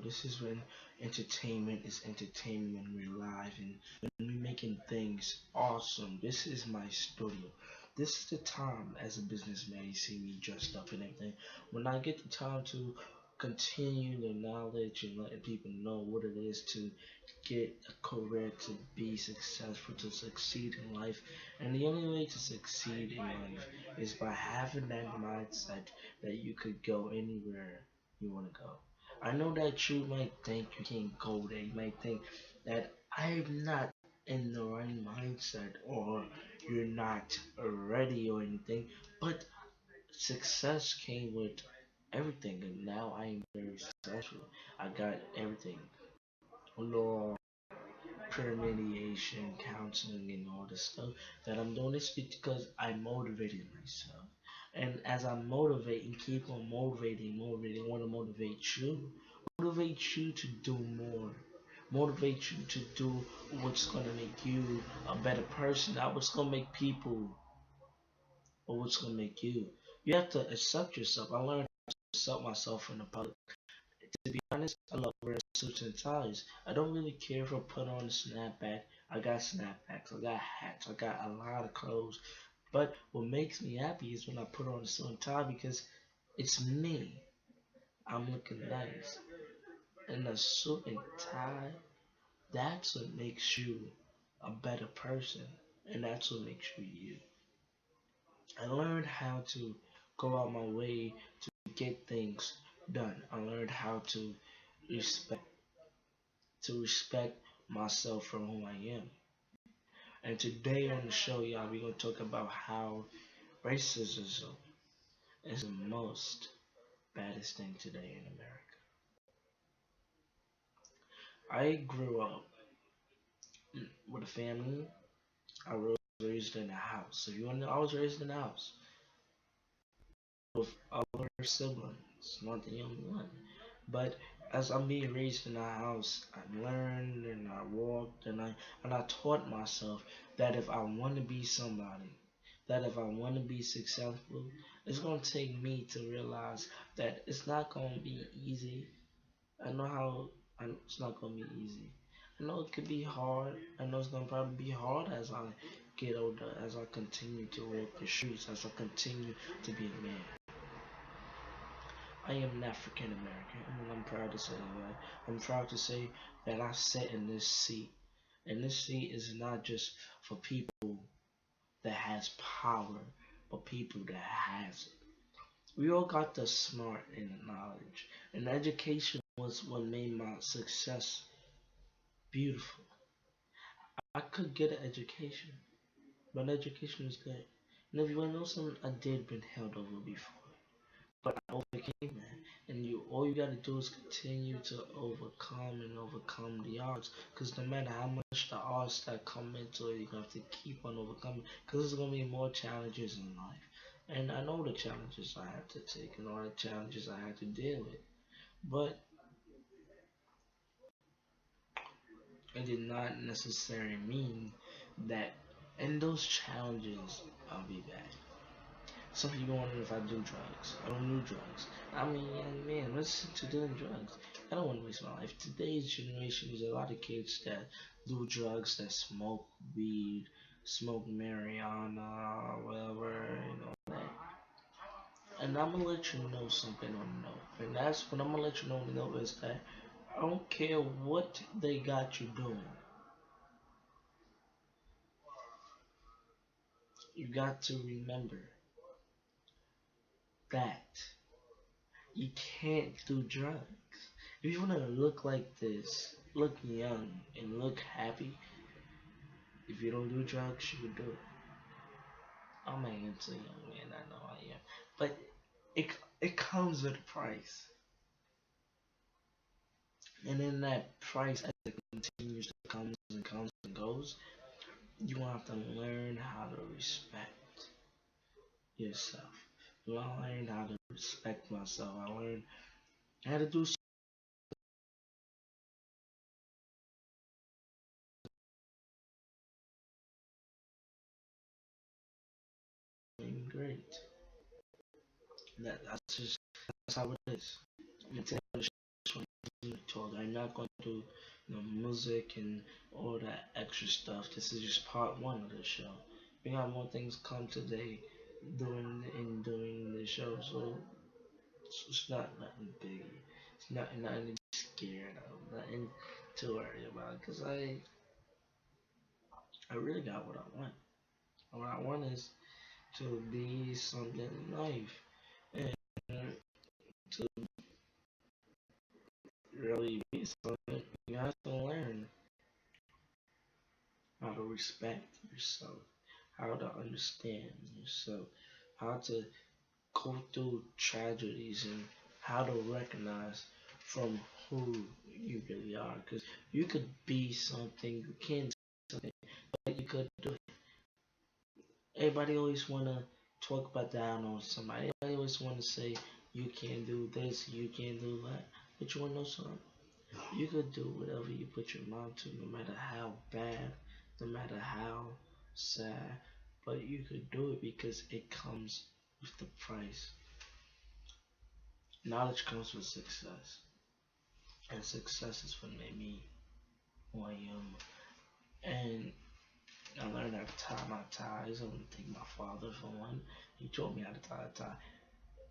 This is when entertainment is entertainment when we're live and when we're making things awesome. This is my studio. This is the time as a businessman you see me dressed up and everything. When I get the time to continue the knowledge and letting people know what it is to get a career, to be successful, to succeed in life. And the only way to succeed in life is by having that mindset that you could go anywhere you want to go. I know that you might think you can't go there. You might think that I'm not in the right mindset or you're not ready or anything. But success came with everything, and now I am very successful. I got everything: law, prayer mediation, counseling, and all this stuff that I'm doing. This because I motivated myself. And as I motivate and keep on motivating, I want to motivate you to do more, motivate you to do what's gonna make you a better person, not what's gonna make people, but what's gonna make you. You have to accept yourself. I learned to accept myself in the public. To be honest, I love wearing suits and ties. I don't really care if I put on a snapback. I got snapbacks, I got hats, I got a lot of clothes. But what makes me happy is when I put on a suit and tie because it's me. I'm looking nice. And a suit and tie, that's what makes you a better person. And that's what makes you you. I learned how to go out my way to get things done. I learned how respect respect myself for who I am. And today on the show, y'all, we're gonna talk about how racism is the most baddest thing today in America. I grew up with a family. I was raised in a house. If you want to know, I was raised in a house with other siblings, not the young one. But as I'm being raised in a house, I learned and I walked and I taught myself that if I want to be somebody, that if I want to be successful, it's gonna take me to realize that it's not gonna be easy. I know how it's not gonna be easy. I know it could be hard. I know it's gonna probably be hard as I get older, as I continue to walk the streets, as I continue to be a man. I am an African American, and I'm proud to say that. I'm proud to say that I sit in this seat. And this seat is not just for people that has power, but people that has it. We all got the smart and the knowledge. And education was what made my success beautiful. I could get an education, but education is good. And if you want to know something, I did been held over before. But I overcame that. And all you gotta do is continue to overcome the odds. Cause no matter how much the odds that come into it, you have to keep on overcoming. Cause there's gonna be more challenges in life. And I know the challenges I have to take and all the challenges I have to deal with. But it did not necessarily mean that in those challenges I'll be back. Some people wonder if I do drugs. I don't do drugs. I mean, man, listen to doing drugs. I don't want to waste my life. Today's generation is a lot of kids that do drugs, that smoke weed, smoke marijuana, whatever, that. And I'm gonna let you know something on the note. And that's what I'm gonna let you know on the note is that I don't care what they got you doing. You got to remember that you can't do drugs. If you want to look like this, look young, and look happy, if you don't do drugs, you would do it. I'm a handsome young man, I know I am. But it, it comes with a price. And in that price, as it continues to comes and goes, you have to learn how to respect yourself. I learned how to respect myself. I learned how to do something great. That's just that's how it is. I'm gonna tell you talk. I'm not going to do music and all that extra stuff. This is just part one of the show. We got more things come today during the show, so it's not nothing big. It's nothing to be scared of, nothing to worry about. Cause I really got what I want. What I want is to be something in life, and to really be something, you have to learn how to respect yourself, how to understand yourself, how to go through tragedies, and how to recognize from who you really are. Because you could be something, you can do something, but you could do it. Everybody always wanna talk about down on somebody. Everybody always wanna say you can't do this, you can't do that. But you wanna know something? You could do whatever you put your mind to, no matter how bad, no matter how sad, but you could do it because it comes with the price. Knowledge comes with success, and success is what made me who I am. And I learned how to tie my ties. I want to thank my father for one. He taught me how to tie a tie,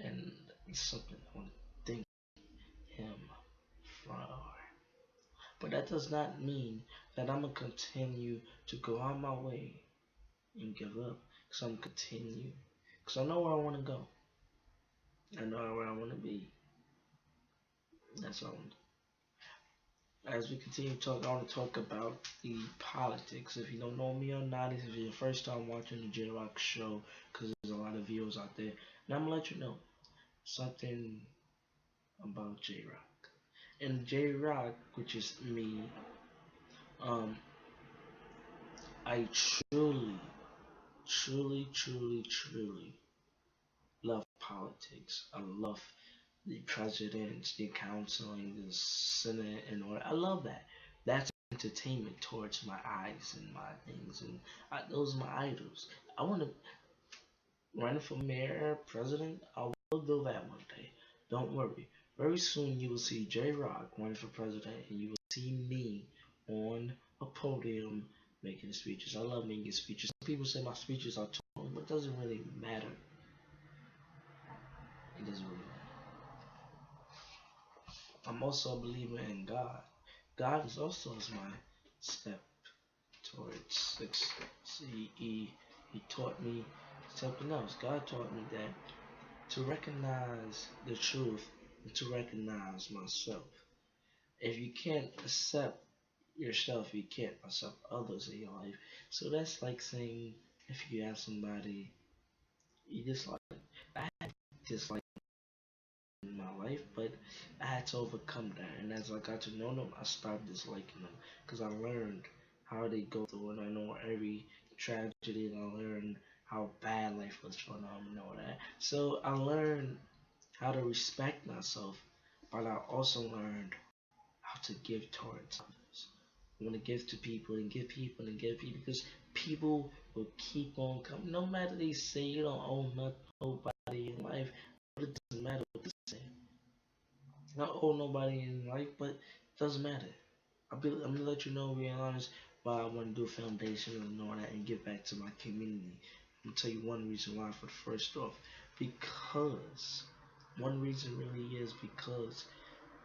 and it's something I want to thank him for. But that does not mean that I'm gonna continue to go on my way and give up. Cause I'm continue. Cause I know where I want to go. I know where I want to be. That's all. As we continue to talk, I want to talk about the politics. If you don't know me or not, this is your first time watching the JROC Show, because there's a lot of videos out there. And I'm gonna let you know something about JROC. And JROC, which is me, um, I truly love politics. I love the presidents, the counseling, the senate, and all. I love that. That's entertainment towards my eyes and my things, and those are my idols. I want to run for mayor, president. I will do that one day. Don't worry. Very soon you will see J Rock running for president, and you will see me on a podium making speeches. I love making speeches. Some people say my speeches are too long, but it doesn't really matter. It doesn't really matter. I'm also a believer in God. God is also is my step towards success. He taught me something else. God taught me that to recognize the truth and to recognize myself. If you can't accept yourself, you can't accept others in your life. So that's like saying if you have somebody you dislike, I had dislike in my life, but I had to overcome that. And as I got to know them, I stopped disliking them because I learned how they go through, and I know every tragedy, and I learned how bad life was for them and all that. So I learned how to respect myself, but I also learned how to give towards others. I want to give to people and give people and give people because people will keep on coming. No matter they say you don't owe nothing, nobody in life, but it doesn't matter what they say. Not owe nobody in life, but it doesn't matter. I'm gonna let you know, being honest, why I want to do a foundation and all that and give back to my community. I'm gonna tell you one reason why. For the first off, because one reason really is because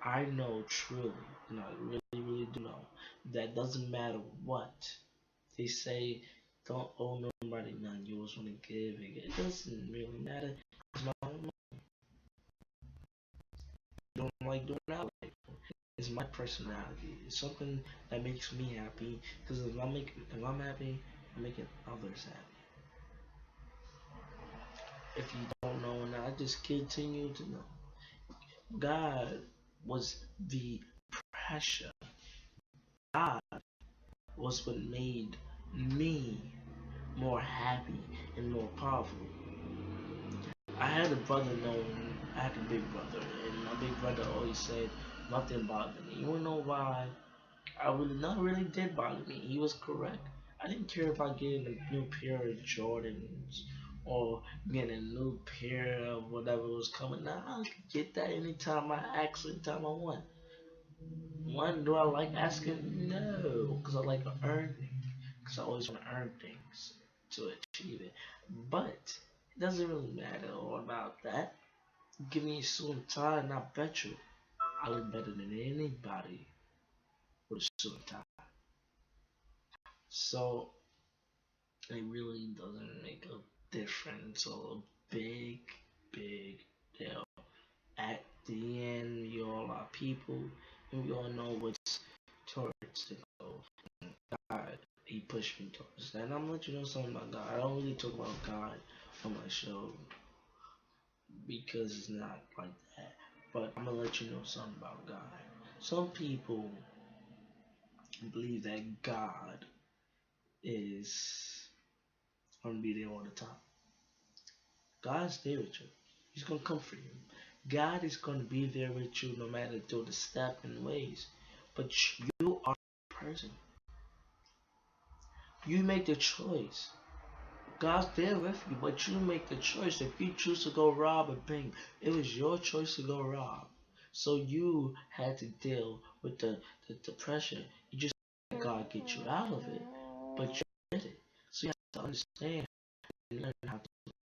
I know truly, and I really do know, that doesn't matter what they say. Don't owe nobody none. You always want to give. It doesn't really matter. It's my own money. I don't like doing that. It's my personality. It's something that makes me happy. Because if I'm happy, I'm making others happy. If you don't know, and I just continue to know, God was the pressure. God was what made me more happy and more powerful. I had a brother known, I had a big brother, and my big brother always said nothing bothered me. You wanna know why? I really not really did bother me. He was correct. I didn't care if I get a new pair of Jordans or get a new pair of whatever was coming. Now I could get that anytime I asked, anytime I want. One, do I like asking? No, because I like earning. Because I always want to earn things to achieve it. But it doesn't really matter all about that. Give me a suit and tie, and I bet you I look better than anybody with a suit and tie. So it really doesn't make a difference or a big, big deal. At the end, we all are people, and we all know what's towards the goal. God, He pushed me towards that. And I'm gonna let you know something about God. I don't really talk about God on my show because it's not like that. But I'm gonna let you know something about God. Some people believe that God is gonna be there all the time. God's there with you. He's gonna comfort you. God is gonna be there with you no matter through the step and ways. But you are a person. You make the choice. God's there with you, but you make the choice. If you choose to go rob a bank, it was your choice to go rob. So you had to deal with the pressure. You just let God get you out of it, but you did it. So you have to understand and learn how to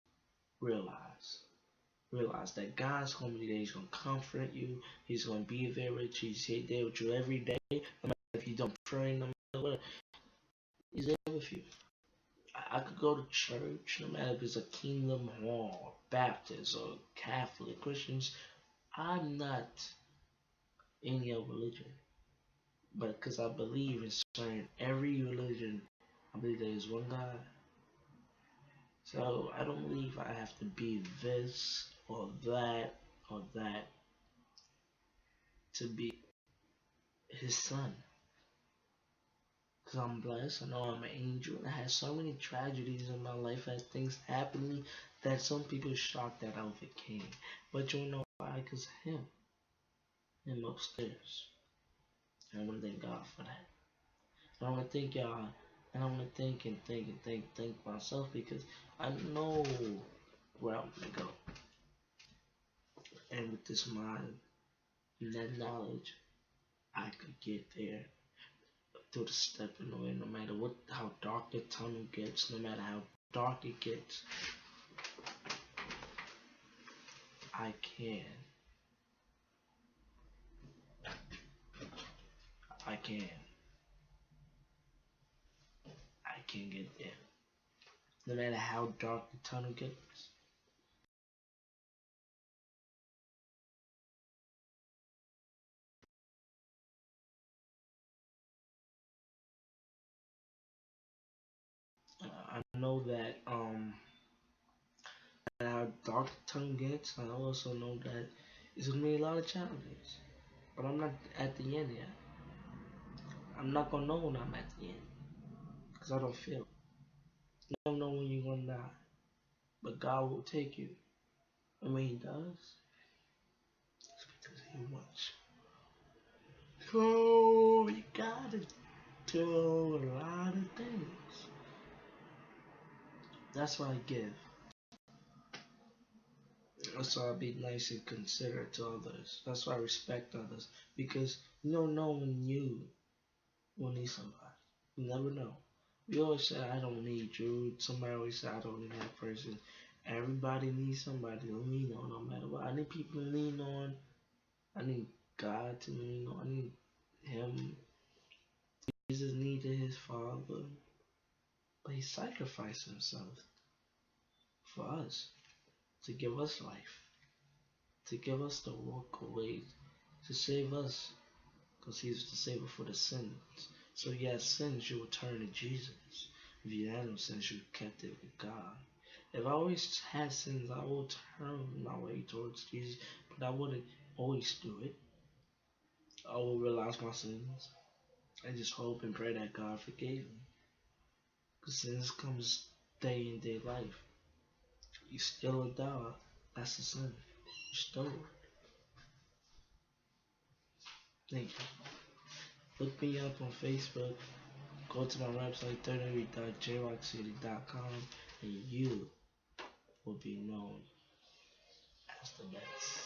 realize. Realize that God's gonna be there. He's gonna comfort you. He's gonna be there with you. He's there with you every day. No matter if you don't pray, no matter what, He's there with you. I could go to church, no matter if it's a Kingdom Hall, Baptist, or Catholic, Christians. I'm not in your religion, but because I believe in certain every religion, I believe there is one God. So I don't believe I have to be this or that to be His son. Because I'm blessed, I know I'm an angel, and I had so many tragedies in my life as things happened to me that some people shocked that I overcame. But you know why? Because him upstairs. And I want to thank God for that. And I want to thank y'all, and I want to thank myself because I know where I'm going to go. And with this mind and that knowledge, I could get there through the stepping away, no matter how dark the tunnel gets, no matter how dark it gets, I can. I can. I can get there. No matter how dark the tunnel gets. I know that how dark the tunnel gets. I also know that it's gonna be a lot of challenges. But I'm not at the end yet. I'm not gonna know when I'm at the end. Because I don't feel. You don't know when you're gonna die. But God will take you. And when He does, it's because He wants. So you gotta do a lot of things. That's why I give. That's why I be nice and considerate to others. That's why I respect others. Because you don't know when you will need somebody. You never know. We always say I don't need you. Somebody always say I don't need that person. Everybody needs somebody to lean on no matter what. I need people to lean on. I need God to lean on. I need Him. Jesus needed His Father. But He sacrificed Himself for us to give us life, to give us the walk away, to save us, because He was the Savior for the sins. So if you had sins, you would turn to Jesus. If you had no sins, you kept it with God. If I always had sins, I would turn my way towards Jesus, but I wouldn't always do it. I would realize my sins and just hope and pray that God forgave me. Because sins comes day in day life. You steal a dog, that's a sin. You stole it. Thank you. Look me up on Facebook. Go to my website, www.jrockcity.com, and you will be known as the best.